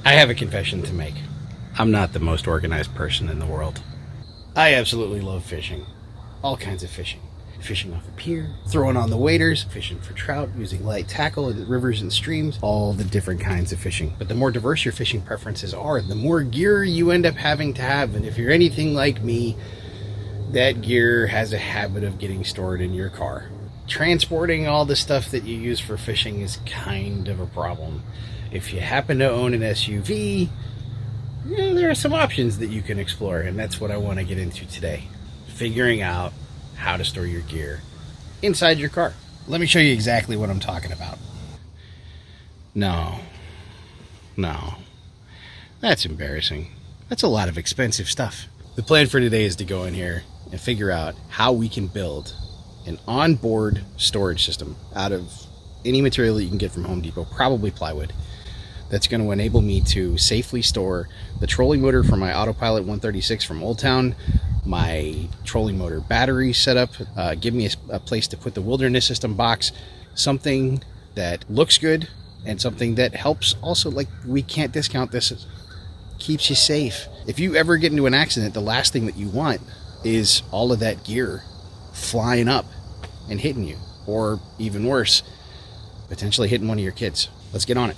I have a confession to make. I'm not the most organized person in the world. I absolutely love fishing. All kinds of fishing. Fishing off a pier, throwing on the waders, fishing for trout, using light tackle in rivers and streams, all the different kinds of fishing. But the more diverse your fishing preferences are, the more gear you end up having to have. And if you're anything like me, that gear has a habit of getting stored in your car. Transporting all the stuff that you use for fishing is kind of a problem. If you happen to own an SUV, there are some options that you can explore, and that's what I want to get into today. Figuring out how to store your gear inside your car. Let me show you exactly what I'm talking about. No. That's embarrassing. That's a lot of expensive stuff. The plan for today is to go in here and figure out how we can build an onboard storage system out of any material that you can get from Home Depot, probably plywood, that's going to enable me to safely store the trolling motor for my Autopilot 136 from Old Town, my trolling motor battery setup, give me a place to put the wilderness system box, something that looks good and something that helps also, like, we can't discount this, keeps you safe. If you ever get into an accident, the last thing that you want is all of that gear flying up and hitting you, or even worse, potentially hitting one of your kids. Let's get on it.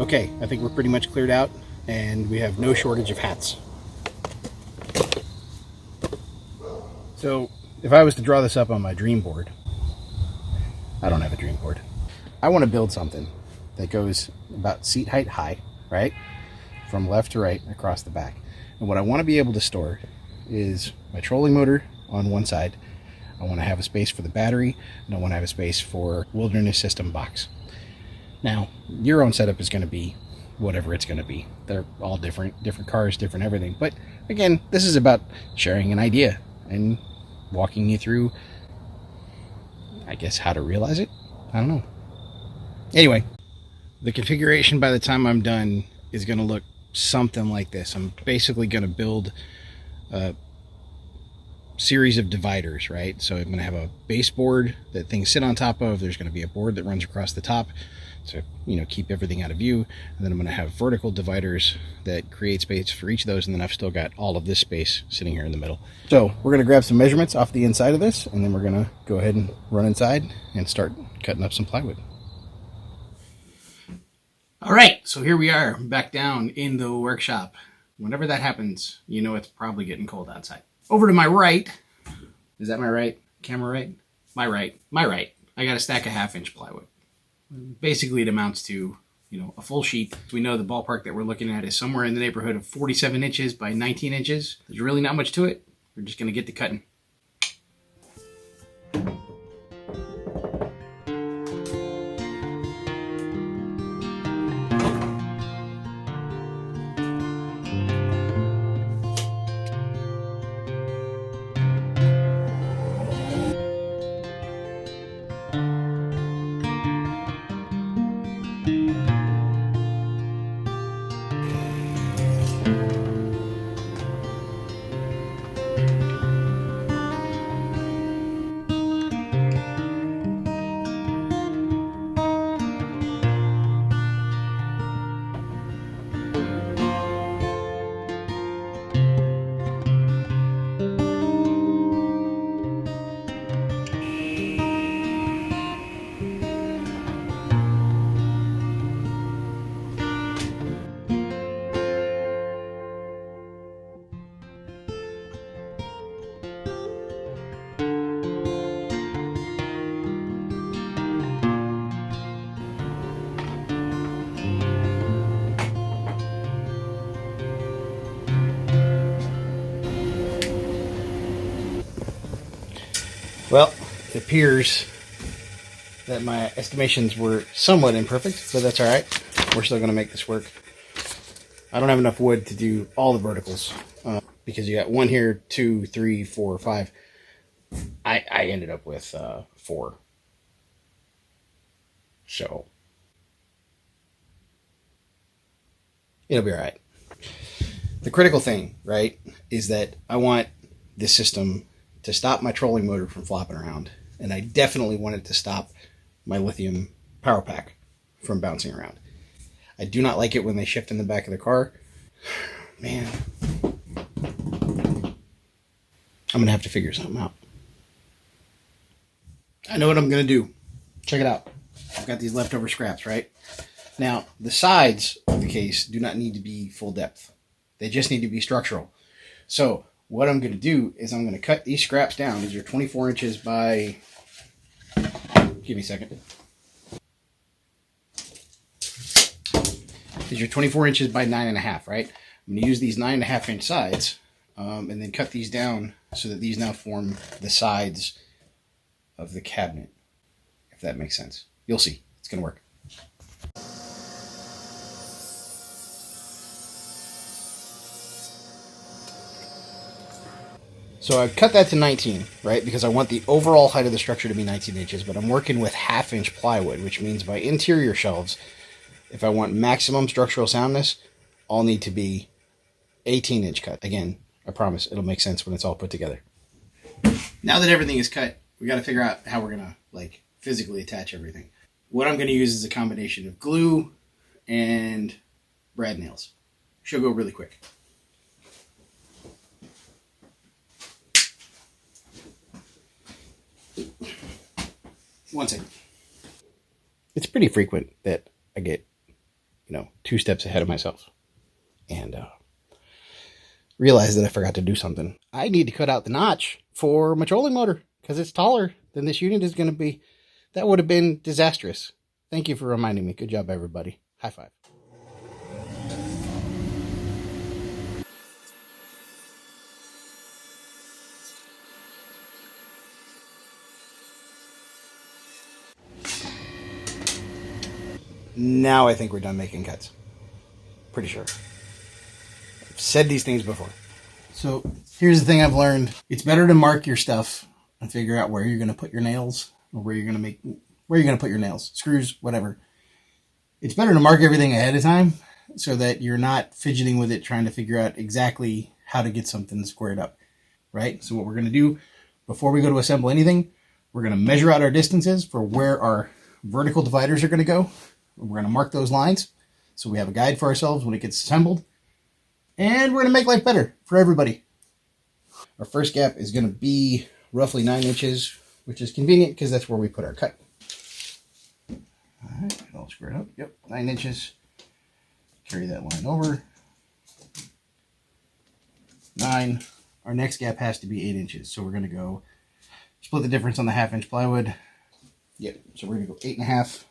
Okay, I think we're pretty much cleared out, and we have no shortage of hats. So, if I was to draw this up on my dream board, I don't have a dream board. I want to build something that goes about seat height high, right? From left to right across the back. And what I want to be able to store is my trolling motor on one side. I want to have a space for the battery, and I want to have a space for wilderness system box. Now, your own setup is going to be whatever it's going to be. They're all different cars, different everything. But again, this is about sharing an idea and walking you through, I guess, how to realize it. I don't know. Anyway, the configuration by the time I'm done is going to look something like this. I'm basically going to build a series of dividers, right? So I'm going to have a baseboard that things sit on top of. There's going to be a board that runs across the top to, keep everything out of view. And then I'm going to have vertical dividers that create space for each of those. And then I've still got all of this space sitting here in the middle. So we're going to grab some measurements off the inside of this, and then we're going to go ahead and run inside and start cutting up some plywood. All right, so here we are back down in the workshop. Whenever that happens, it's probably getting cold outside. Over to my right, is that my right? Camera right? My right. I got a stack of 1/2-inch plywood. Basically, it amounts to, a full sheet. We know the ballpark that we're looking at is somewhere in the neighborhood of 47 inches by 19 inches. There's really not much to it. We're just going to get to cutting. Well, it appears that my estimations were somewhat imperfect, but that's all right. We're still going to make this work. I don't have enough wood to do all the verticals because you got 1 here, 2, 3, 4, 5. I ended up with 4. So it'll be all right. The critical thing, right, is that I want this system to stop my trolling motor from flopping around. And I definitely want it to stop my lithium power pack from bouncing around. I do not like it when they shift in the back of the car. Man, I'm going to have to figure something out. I know what I'm going to do. Check it out. I've got these leftover scraps, right? Now, the sides of the case do not need to be full depth. They just need to be structural. So what I'm going to do is I'm going to cut these scraps down. These are 24 inches by... Give me a second. These are 24 inches by 9.5, right? I'm going to use these 9.5 inch sides and then cut these down so that these now form the sides of the cabinet, if that makes sense. You'll see. It's going to work. So I cut that to 19, right? Because I want the overall height of the structure to be 19 inches, but I'm working with 1/2 inch plywood, which means my interior shelves, if I want maximum structural soundness, all need to be 18 inch cut. Again, I promise it'll make sense when it's all put together. Now that everything is cut, we got to figure out how we're going to like physically attach everything. What I'm going to use is a combination of glue and brad nails. She'll go really quick. One second. It's pretty frequent that I get, 2 steps ahead of myself and realize that I forgot to do something. I need to cut out the notch for my trolling motor because it's taller than this unit is going to be. That would have been disastrous. Thank you for reminding me. Good job, everybody. High five. Now I think we're done making cuts. Pretty sure. I've said these things before. So here's the thing I've learned. It's better to mark your stuff and figure out where you're going to put your nails or where you're going to put your nails, screws, whatever. It's better to mark everything ahead of time so that you're not fidgeting with it trying to figure out exactly how to get something squared up, right? So what we're going to do before we go to assemble anything, we're going to measure out our distances for where our vertical dividers are going to go. We're going to mark those lines so we have a guide for ourselves when it gets assembled. And we're going to make life better for everybody. Our first gap is going to be roughly 9 inches, which is convenient because that's where we put our cut. All right, all squared up. Yep, 9 inches. Carry that line over. 9. Our next gap has to be 8 inches. So we're going to go split the difference on the 1/2 inch plywood. Yep, so we're going to go 8.5.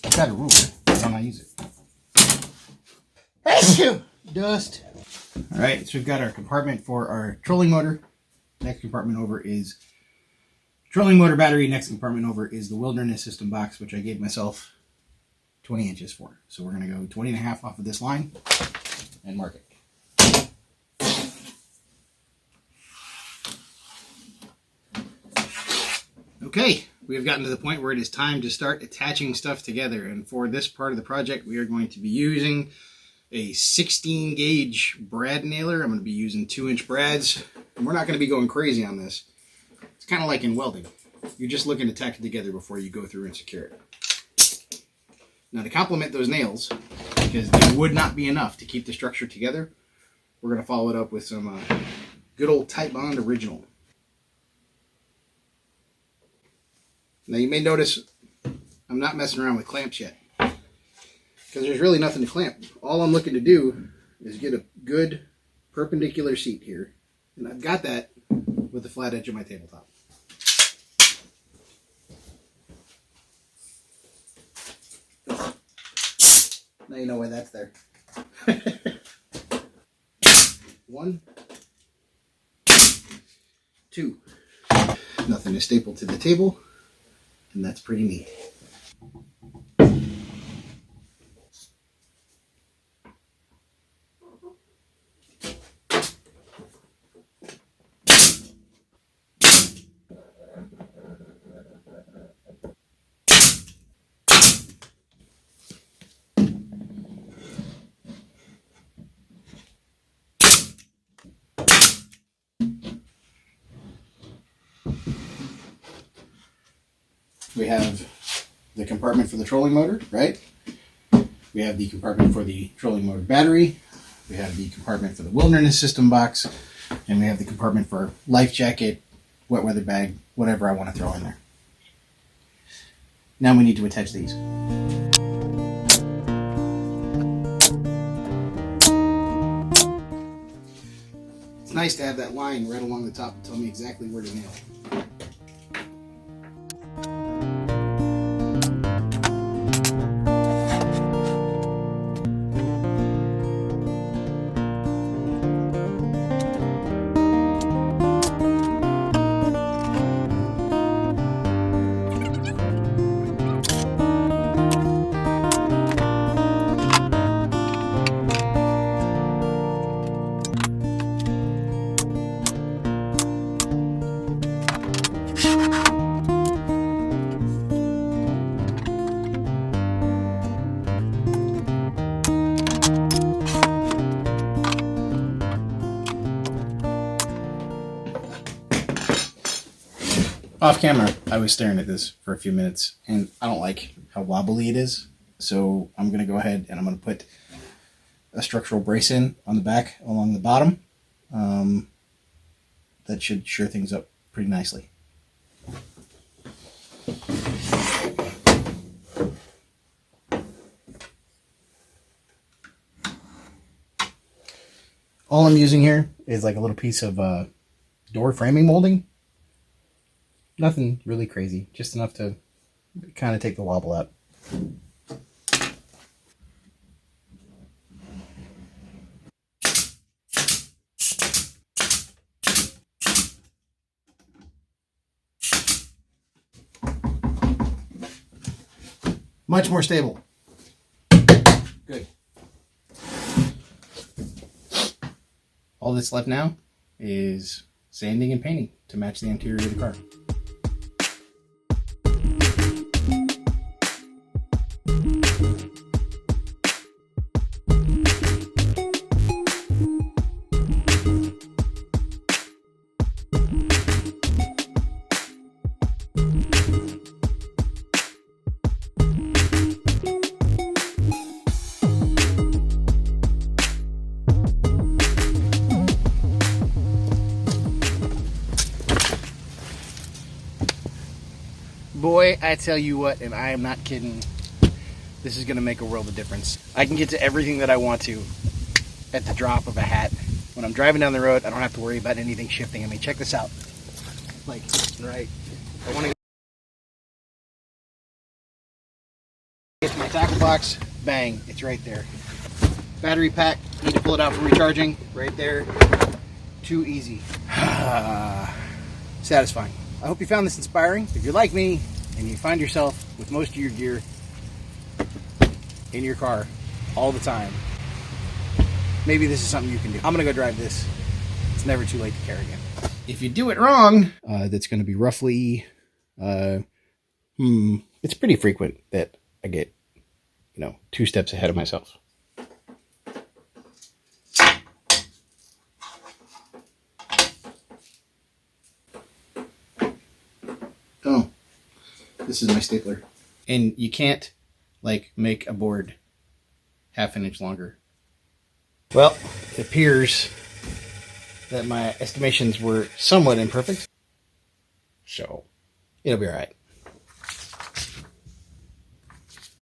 I've got a ruler. Why don't I use it? Achoo! Dust. All right, so we've got our compartment for our trolling motor. Next compartment over is trolling motor battery. Next compartment over is the wilderness system box, which I gave myself 20 inches for. So we're going to go 20.5 off of this line and mark it. Okay, we have gotten to the point where it is time to start attaching stuff together. And for this part of the project, we are going to be using a 16 gauge brad nailer. I'm going to be using 2-inch brads. And we're not going to be going crazy on this. It's kind of like in welding. You're just looking to tack it together before you go through and secure it. Now to complement those nails, because they would not be enough to keep the structure together, we're going to follow it up with some good old Titebond Original. Now you may notice I'm not messing around with clamps yet, because there's really nothing to clamp. All I'm looking to do is get a good perpendicular seat here, and I've got that with the flat edge of my tabletop. Now you know why that's there. 1, 2. Nothing is stapled to the table, and that's pretty neat. We have the compartment for the trolling motor, right? We have the compartment for the trolling motor battery. We have the compartment for the wilderness system box. And we have the compartment for life jacket, wet weather bag, whatever I want to throw in there. Now we need to attach these. It's nice to have that line right along the top to tell me exactly where to nail it. Off camera, I was staring at this for a few minutes, and I don't like how wobbly it is. So I'm going to go ahead and I'm going to put a structural brace in on the back along the bottom. That should shore things up pretty nicely. All I'm using here is like a little piece of door framing molding. Nothing really crazy, just enough to kind of take the wobble out. Much more stable. Good. All that's left now is sanding and painting to match the interior of the car. Boy, I tell you what, and I am not kidding, this is going to make a world of difference. I can get to everything that I want to at the drop of a hat. When I'm driving down the road, I don't have to worry about anything shifting. I mean, check this out. Like, right, I want to get to my tackle box, bang, it's right there. Battery pack, need to pull it out for recharging, right there. Too easy. Satisfying. I hope you found this inspiring. If you're like me and you find yourself with most of your gear in your car all the time, maybe this is something you can do. I'm going to go drive this. It's never too late to care again. If you do it wrong, that's going to be roughly, it's pretty frequent that I get, 2 steps ahead of myself. Oh, this is my stapler. And you can't, make a board half an inch longer. Well, it appears that my estimations were somewhat imperfect. So, it'll be all right.